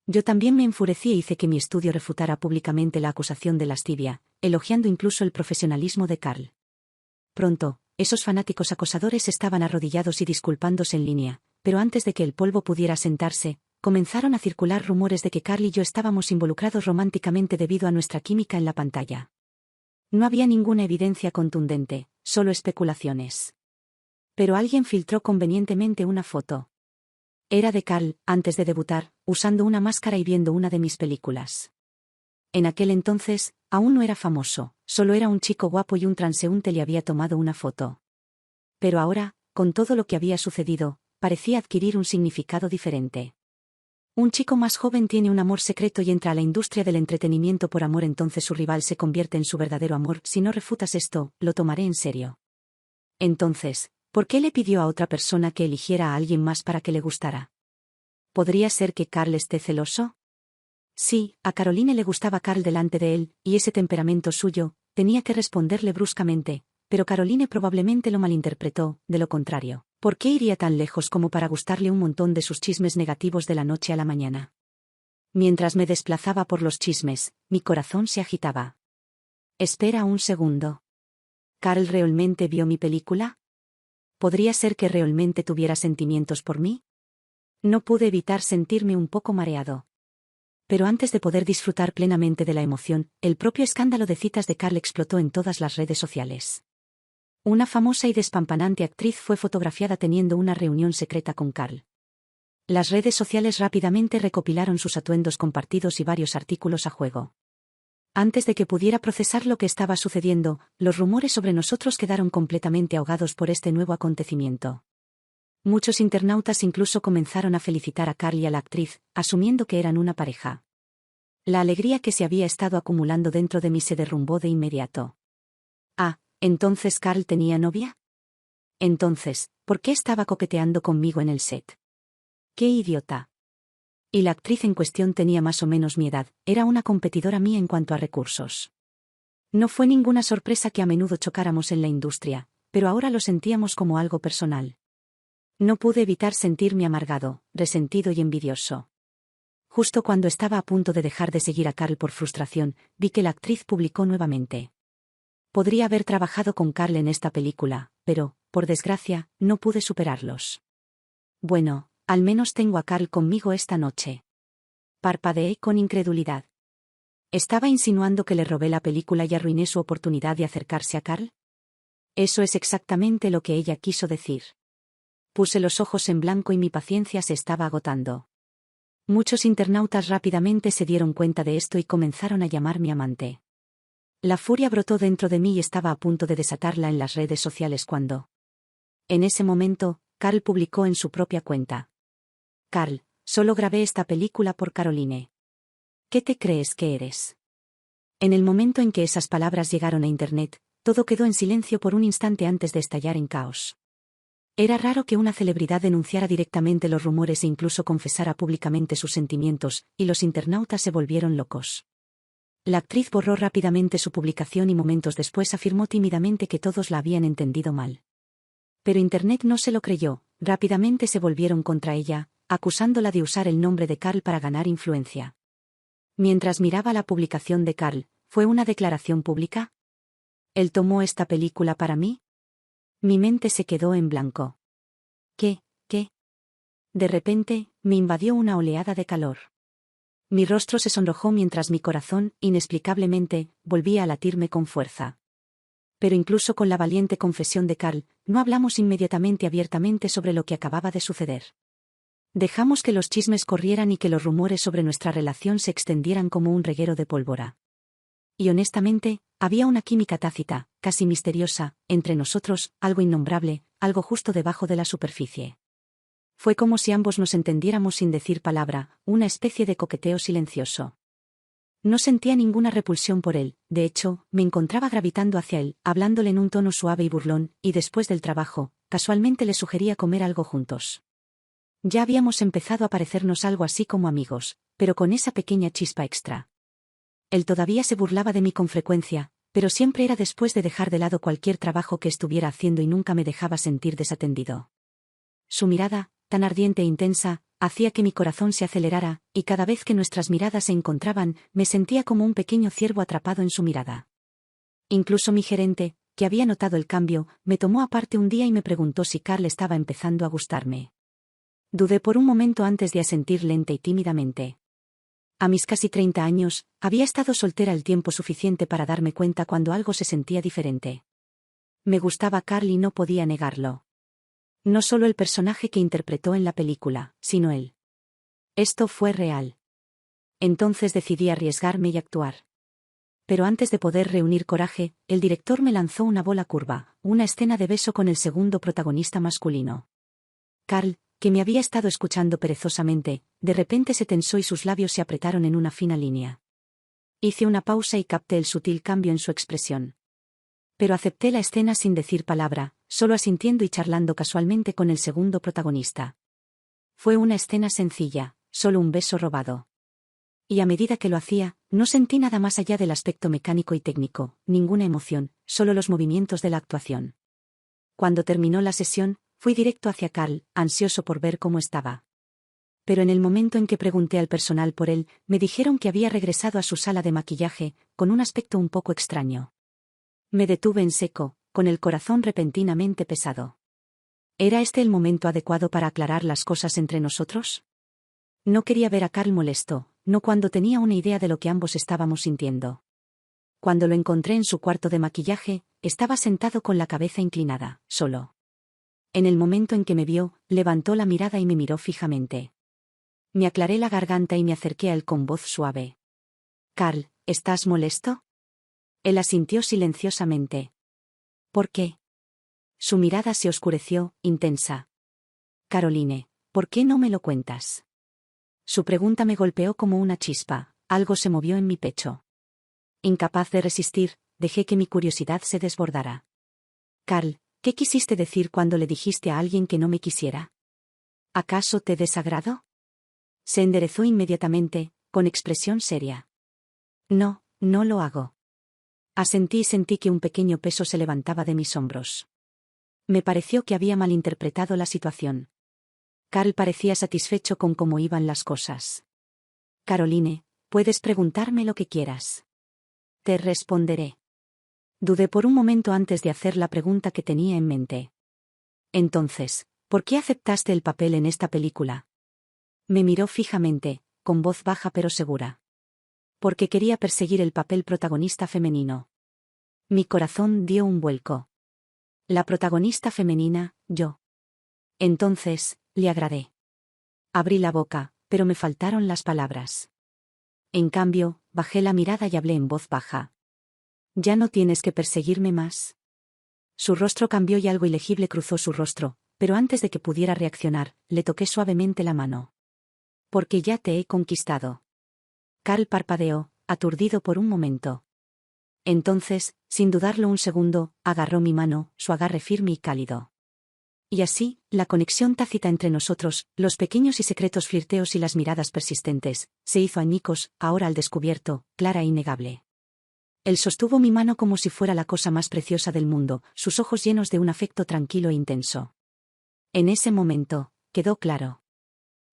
Yo también me enfurecí e hice que mi estudio refutara públicamente la acusación de lascivia, elogiando incluso el profesionalismo de Carl. Pronto, esos fanáticos acosadores estaban arrodillados y disculpándose en línea, pero antes de que el polvo pudiera asentarse, comenzaron a circular rumores de que Carl y yo estábamos involucrados románticamente debido a nuestra química en la pantalla. No había ninguna evidencia contundente, solo especulaciones. Pero alguien filtró convenientemente una foto. Era de Carl, antes de debutar, usando una máscara y viendo una de mis películas. En aquel entonces, aún no era famoso, solo era un chico guapo y un transeúnte le había tomado una foto. Pero ahora, con todo lo que había sucedido, parecía adquirir un significado diferente. Un chico más joven tiene un amor secreto y entra a la industria del entretenimiento por amor, entonces su rival se convierte en su verdadero amor. Si no refutas esto, lo tomaré en serio. Entonces, ¿por qué le pidió a otra persona que eligiera a alguien más para que le gustara? ¿Podría ser que Carl esté celoso? Sí, a Caroline le gustaba Carl delante de él, y ese temperamento suyo, tenía que responderle bruscamente, pero Caroline probablemente lo malinterpretó, de lo contrario. ¿Por qué iría tan lejos como para gustarle un montón de sus chismes negativos de la noche a la mañana? Mientras me desplazaba por los chismes, mi corazón se agitaba. Espera un segundo. ¿Carl realmente vio mi película? ¿Podría ser que realmente tuviera sentimientos por mí? No pude evitar sentirme un poco mareado. Pero antes de poder disfrutar plenamente de la emoción, el propio escándalo de citas de Carl explotó en todas las redes sociales. Una famosa y despampanante actriz fue fotografiada teniendo una reunión secreta con Carl. Las redes sociales rápidamente recopilaron sus atuendos compartidos y varios artículos a juego. Antes de que pudiera procesar lo que estaba sucediendo, los rumores sobre nosotros quedaron completamente ahogados por este nuevo acontecimiento. Muchos internautas incluso comenzaron a felicitar a Carl y a la actriz, asumiendo que eran una pareja. La alegría que se había estado acumulando dentro de mí se derrumbó de inmediato. ¿Entonces Carl tenía novia? Entonces, ¿por qué estaba coqueteando conmigo en el set? ¡Qué idiota! Y la actriz en cuestión tenía más o menos mi edad, era una competidora mía en cuanto a recursos. No fue ninguna sorpresa que a menudo chocáramos en la industria, pero ahora lo sentíamos como algo personal. No pude evitar sentirme amargado, resentido y envidioso. Justo cuando estaba a punto de dejar de seguir a Carl por frustración, vi que la actriz publicó nuevamente. Podría haber trabajado con Carl en esta película, pero, por desgracia, no pude superarlos. Bueno, al menos tengo a Carl conmigo esta noche. Parpadeé con incredulidad. ¿Estaba insinuando que le robé la película y arruiné su oportunidad de acercarse a Carl? Eso es exactamente lo que ella quiso decir. Puse los ojos en blanco y mi paciencia se estaba agotando. Muchos internautas rápidamente se dieron cuenta de esto y comenzaron a llamar mi amante. La furia brotó dentro de mí y estaba a punto de desatarla en las redes sociales cuando... En ese momento, Carl publicó en su propia cuenta. Carl, solo grabé esta película por Caroline. ¿Qué te crees que eres? En el momento en que esas palabras llegaron a Internet, todo quedó en silencio por un instante antes de estallar en caos. Era raro que una celebridad denunciara directamente los rumores e incluso confesara públicamente sus sentimientos, y los internautas se volvieron locos. La actriz borró rápidamente su publicación y momentos después afirmó tímidamente que todos la habían entendido mal. Pero Internet no se lo creyó, rápidamente se volvieron contra ella, acusándola de usar el nombre de Carl para ganar influencia. Mientras miraba la publicación de Carl, ¿fue una declaración pública? ¿Él tomó esta película para mí? Mi mente se quedó en blanco. ¿Qué? De repente, me invadió una oleada de calor. Mi rostro se sonrojó mientras mi corazón, inexplicablemente, volvía a latirme con fuerza. Pero incluso con la valiente confesión de Carl, no hablamos inmediatamente abiertamente sobre lo que acababa de suceder. Dejamos que los chismes corrieran y que los rumores sobre nuestra relación se extendieran como un reguero de pólvora. Y honestamente, había una química tácita, casi misteriosa, entre nosotros, algo innombrable, algo justo debajo de la superficie. Fue como si ambos nos entendiéramos sin decir palabra, una especie de coqueteo silencioso. No sentía ninguna repulsión por él, de hecho, me encontraba gravitando hacia él, hablándole en un tono suave y burlón, y después del trabajo, casualmente le sugería comer algo juntos. Ya habíamos empezado a parecernos algo así como amigos, pero con esa pequeña chispa extra. Él todavía se burlaba de mí con frecuencia, pero siempre era después de dejar de lado cualquier trabajo que estuviera haciendo y nunca me dejaba sentir desatendido. Su mirada, tan ardiente e intensa, hacía que mi corazón se acelerara, y cada vez que nuestras miradas se encontraban, me sentía como un pequeño ciervo atrapado en su mirada. Incluso mi gerente, que había notado el cambio, me tomó aparte un día y me preguntó si Carl estaba empezando a gustarme. Dudé por un momento antes de asentir lenta y tímidamente. A mis casi 30 años, había estado soltera el tiempo suficiente para darme cuenta cuando algo se sentía diferente. Me gustaba Carl y no podía negarlo. No solo el personaje que interpretó en la película, sino él. Esto fue real. Entonces decidí arriesgarme y actuar. Pero antes de poder reunir coraje, el director me lanzó una bola curva, una escena de beso con el segundo protagonista masculino. Carl, que me había estado escuchando perezosamente, de repente se tensó y sus labios se apretaron en una fina línea. Hice una pausa y capté el sutil cambio en su expresión. Pero acepté la escena sin decir palabra, solo asintiendo y charlando casualmente con el segundo protagonista. Fue una escena sencilla, solo un beso robado. Y a medida que lo hacía, no sentí nada más allá del aspecto mecánico y técnico, ninguna emoción, solo los movimientos de la actuación. Cuando terminó la sesión, fui directo hacia Carl, ansioso por ver cómo estaba. Pero en el momento en que pregunté al personal por él, me dijeron que había regresado a su sala de maquillaje, con un aspecto un poco extraño. Me detuve en seco, con el corazón repentinamente pesado. ¿Era este el momento adecuado para aclarar las cosas entre nosotros? No quería ver a Carl molesto, no cuando tenía una idea de lo que ambos estábamos sintiendo. Cuando lo encontré en su cuarto de maquillaje, estaba sentado con la cabeza inclinada, solo. En el momento en que me vio, levantó la mirada y me miró fijamente. Me aclaré la garganta y me acerqué a él con voz suave. «Carl, ¿estás molesto?» Él asintió silenciosamente. «¿Por qué?» Su mirada se oscureció, intensa. «Caroline, ¿por qué no me lo cuentas?» Su pregunta me golpeó como una chispa, algo se movió en mi pecho. Incapaz de resistir, dejé que mi curiosidad se desbordara. «Carl, ¿qué quisiste decir cuando le dijiste a alguien que no me quisiera? ¿Acaso te desagradó?» Se enderezó inmediatamente, con expresión seria. «No, no lo hago». Asentí y sentí que un pequeño peso se levantaba de mis hombros. Me pareció que había malinterpretado la situación. Carl parecía satisfecho con cómo iban las cosas. «Caroline, puedes preguntarme lo que quieras. Te responderé». Dudé por un momento antes de hacer la pregunta que tenía en mente. «Entonces, ¿por qué aceptaste el papel en esta película?» Me miró fijamente, con voz baja pero segura. «Porque quería perseguir el papel protagonista femenino». Mi corazón dio un vuelco. La protagonista femenina, yo. Entonces, le agradé. Abrí la boca, pero me faltaron las palabras. En cambio, bajé la mirada y hablé en voz baja. Ya no tienes que perseguirme más. Su rostro cambió y algo ilegible cruzó su rostro, pero antes de que pudiera reaccionar, le toqué suavemente la mano. Porque ya te he conquistado. Carl parpadeó, aturdido por un momento. Entonces, sin dudarlo un segundo, agarró mi mano, su agarre firme y cálido. Y así, la conexión tácita entre nosotros, los pequeños y secretos flirteos y las miradas persistentes, se hizo añicos, ahora al descubierto, clara e innegable. Él sostuvo mi mano como si fuera la cosa más preciosa del mundo, sus ojos llenos de un afecto tranquilo e intenso. En ese momento, quedó claro.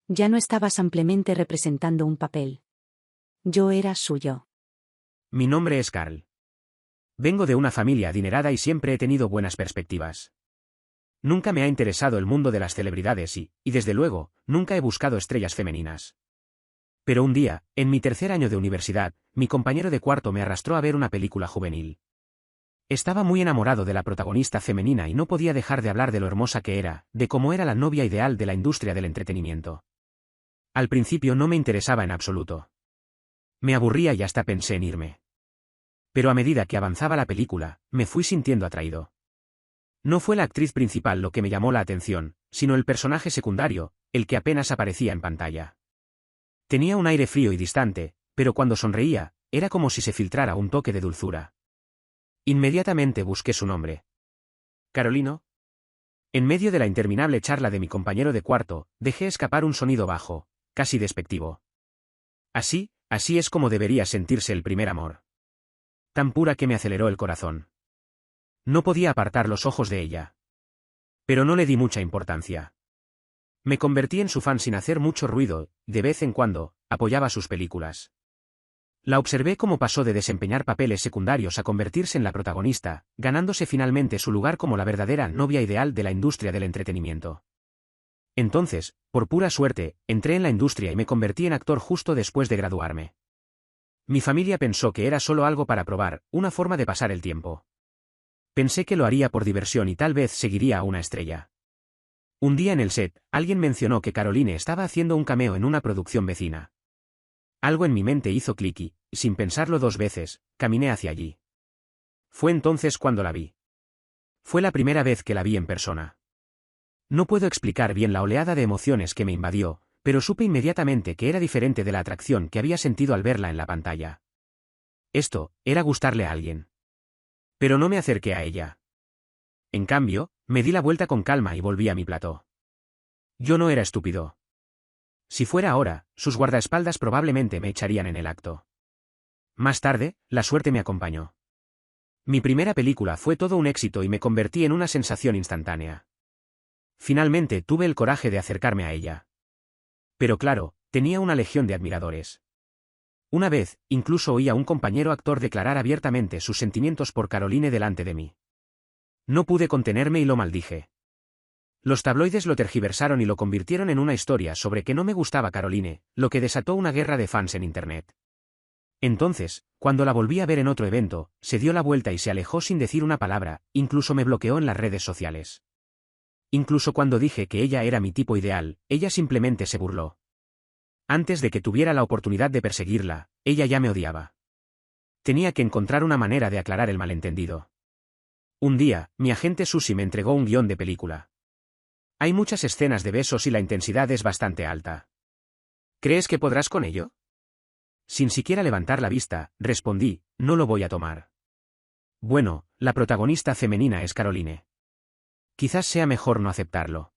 Ya no estaba simplemente representando un papel. Yo era suyo. Mi nombre es Carl. Vengo de una familia adinerada y siempre he tenido buenas perspectivas. Nunca me ha interesado el mundo de las celebridades y desde luego, nunca he buscado estrellas femeninas. Pero un día, en mi tercer año de universidad, mi compañero de cuarto me arrastró a ver una película juvenil. Estaba muy enamorado de la protagonista femenina y no podía dejar de hablar de lo hermosa que era, de cómo era la novia ideal de la industria del entretenimiento. Al principio no me interesaba en absoluto. Me aburría y hasta pensé en irme. Pero a medida que avanzaba la película, me fui sintiendo atraído. No fue la actriz principal lo que me llamó la atención, sino el personaje secundario, el que apenas aparecía en pantalla. Tenía un aire frío y distante, pero cuando sonreía, era como si se filtrara un toque de dulzura. Inmediatamente busqué su nombre. ¿Carolino? En medio de la interminable charla de mi compañero de cuarto, dejé escapar un sonido bajo, casi despectivo. Así es como debería sentirse el primer amor. Tan pura que me aceleró el corazón. No podía apartar los ojos de ella. Pero no le di mucha importancia. Me convertí en su fan sin hacer mucho ruido, y de vez en cuando, apoyaba sus películas. La observé cómo pasó de desempeñar papeles secundarios a convertirse en la protagonista, ganándose finalmente su lugar como la verdadera novia ideal de la industria del entretenimiento. Entonces, por pura suerte, entré en la industria y me convertí en actor justo después de graduarme. Mi familia pensó que era solo algo para probar, una forma de pasar el tiempo. Pensé que lo haría por diversión y tal vez seguiría a una estrella. Un día en el set, alguien mencionó que Caroline estaba haciendo un cameo en una producción vecina. Algo en mi mente hizo clic y, sin pensarlo dos veces, caminé hacia allí. Fue entonces cuando la vi. Fue la primera vez que la vi en persona. No puedo explicar bien la oleada de emociones que me invadió, pero supe inmediatamente que era diferente de la atracción que había sentido al verla en la pantalla. Esto, era gustarle a alguien. Pero no me acerqué a ella. En cambio, me di la vuelta con calma y volví a mi plató. Yo no era estúpido. Si fuera ahora, sus guardaespaldas probablemente me echarían en el acto. Más tarde, la suerte me acompañó. Mi primera película fue todo un éxito y me convertí en una sensación instantánea. Finalmente tuve el coraje de acercarme a ella. Pero claro, tenía una legión de admiradores. Una vez, incluso oí a un compañero actor declarar abiertamente sus sentimientos por Caroline delante de mí. No pude contenerme y lo maldije. Los tabloides lo tergiversaron y lo convirtieron en una historia sobre que no me gustaba Caroline, lo que desató una guerra de fans en Internet. Entonces, cuando la volví a ver en otro evento, se dio la vuelta y se alejó sin decir una palabra, incluso me bloqueó en las redes sociales. Incluso cuando dije que ella era mi tipo ideal, ella simplemente se burló. Antes de que tuviera la oportunidad de perseguirla, ella ya me odiaba. Tenía que encontrar una manera de aclarar el malentendido. Un día, mi agente Susie me entregó un guión de película. Hay muchas escenas de besos y la intensidad es bastante alta. ¿Crees que podrás con ello? Sin siquiera levantar la vista, respondí, no lo voy a tomar. Bueno, la protagonista femenina es Caroline. Quizás sea mejor no aceptarlo.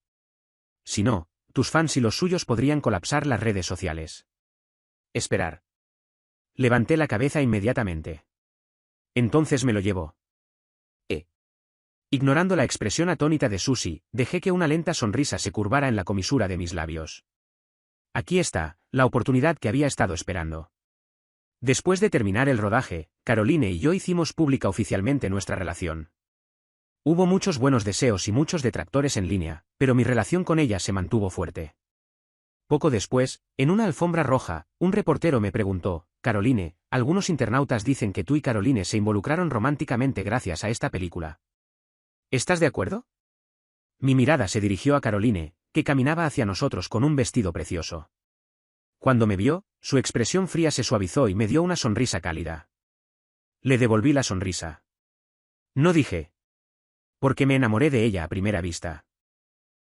Si no, tus fans y los suyos podrían colapsar las redes sociales. Esperar. Levanté la cabeza inmediatamente. Entonces me lo llevó. Ignorando la expresión atónita de Susie, dejé que una lenta sonrisa se curvara en la comisura de mis labios. Aquí está, la oportunidad que había estado esperando. Después de terminar el rodaje, Caroline y yo hicimos pública oficialmente nuestra relación. Hubo muchos buenos deseos y muchos detractores en línea, pero mi relación con ella se mantuvo fuerte. Poco después, en una alfombra roja, un reportero me preguntó, Caroline, algunos internautas dicen que tú y Caroline se involucraron románticamente gracias a esta película. ¿Estás de acuerdo? Mi mirada se dirigió a Caroline, que caminaba hacia nosotros con un vestido precioso. Cuando me vio, su expresión fría se suavizó y me dio una sonrisa cálida. Le devolví la sonrisa. No dije. Porque me enamoré de ella a primera vista.